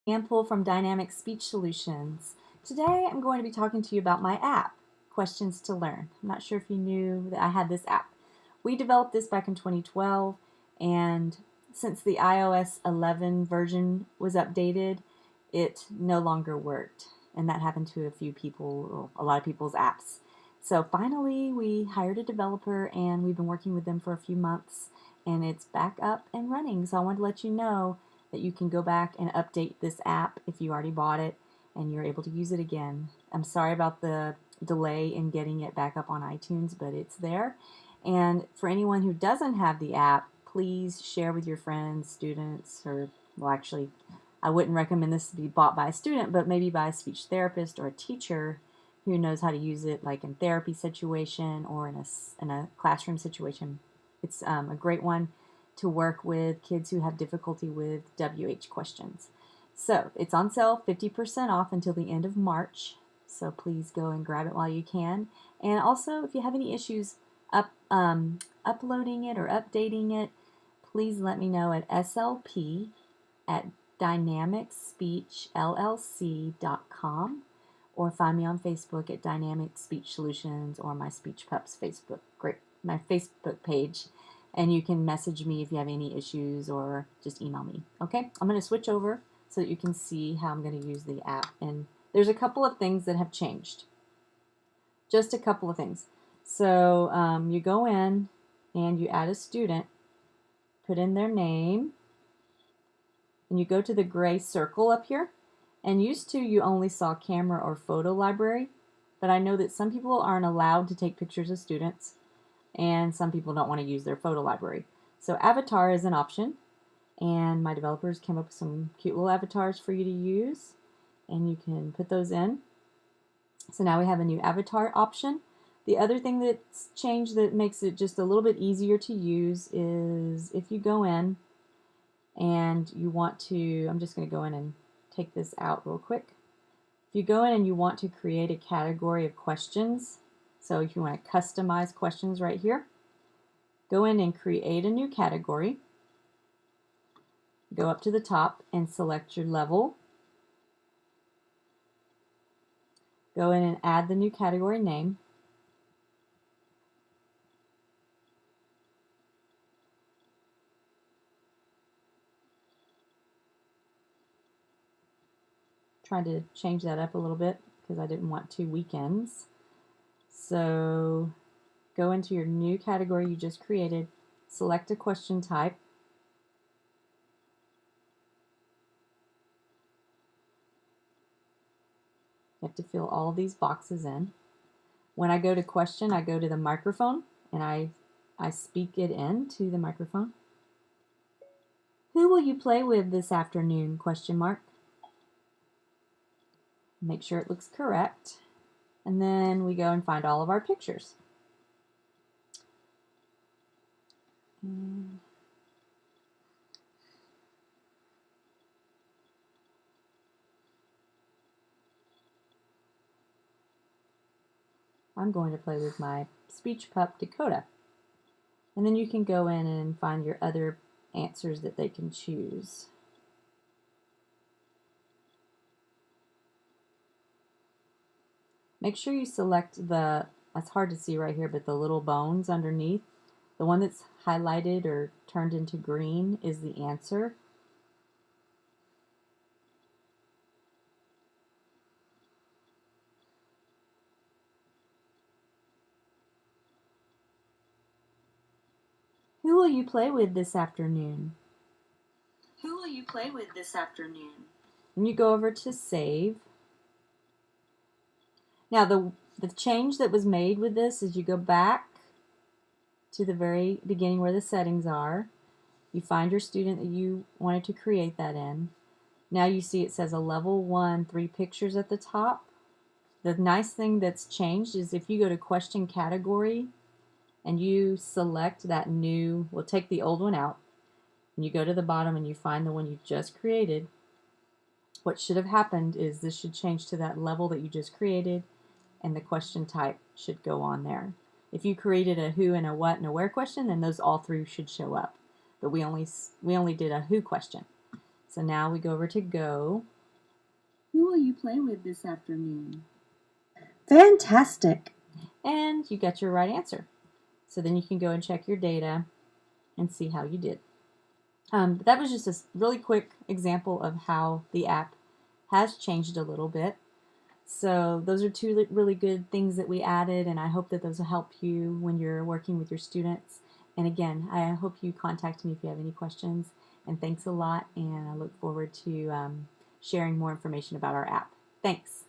Example from Dynamic Speech Solutions. Today I'm going to be talking to you about my app, Questions to Learn. I'm not sure if you knew that I had this app. We developed this back in 2012, and since the iOS 11 version was updated, it no longer worked. And that happened to a few people, a lot of people's apps. So finally we hired a developer and we've been working with them for a few months, and it's back up and running. So I wanted to let you know that you can go back and update this app if you already bought it and you're able to use it again. I'm sorry about the delay in getting it back up on iTunes, but it's there. And for anyone who doesn't have the app, please share with your friends, students, or, well, actually, I wouldn't recommend this to be bought by a student, but maybe by a speech therapist or a teacher who knows how to use it, like in therapy situation or in a classroom situation. It's a great one to work with kids who have difficulty with WH questions. So it's on sale, 50% off until the end of March. So please go and grab it while you can. And also, if you have any issues uploading it or updating it, please let me know at slp@dynamicspeechllc.com, or find me on Facebook at Dynamic Speech Solutions or my Speech Pups my Facebook page. And you can message me if you have any issues or just email me. Okay, I'm going to switch over so that you can see how I'm going to use the app. And there's a couple of things that have changed. Just a couple of things. So you go in and you add a student, put in their name, and you go to the gray circle up here. And used to, you only saw camera or photo library, but I know that some people aren't allowed to take pictures of students, and some people don't want to use their photo library. So avatar is an option, and my developers came up with some cute little avatars for you to use, and you can put those in. So now we have a new avatar option. The other thing that's changed that makes it just a little bit easier to use is if you go in and you want to, I'm just going to go in and take this out real quick. If you go in and you want to create a category of questions, so if you want to customize questions right here, go in and create a new category. Go up to the top and select your level. Go in and add the new category name. Trying to change that up a little bit because I didn't want 2 weekends. So go into your new category you just created, select a question type, you have to fill all of these boxes in. When I go to question, I go to the microphone and I speak it in to the microphone. Who will you play with this afternoon? Question mark. Make sure it looks correct. And then we go and find all of our pictures. I'm going to play with my speech pup, Dakota. And then you can go in and find your other answers that they can choose. Make sure you select it's hard to see right here, but the little bones underneath. The one that's highlighted or turned into green is the answer. Who will you play with this afternoon? Who will you play with this afternoon? And you go over to save. Now the change that was made with this is you go back to the very beginning where the settings are. You find your student that you wanted to create that in. Now you see it says a level 1, 3 pictures at the top. The nice thing that's changed is if you go to question category and you select that new, we'll take the old one out, and you go to the bottom and you find the one you just created, what should have happened is this should change to that level that you just created, and the question type should go on there. If you created a who and a what and a where question, then those all 3 should show up. But we only did a who question. So now we go over to go, Who will you play with this afternoon? Fantastic! And you got your right answer. So then you can go and check your data and see how you did. But that was just a really quick example of how the app has changed a little bit. So those are two really good things that we added, and I hope that those will help you when you're working with your students. And again, I hope you contact me if you have any questions. And thanks a lot, and I look forward to sharing more information about our app. Thanks.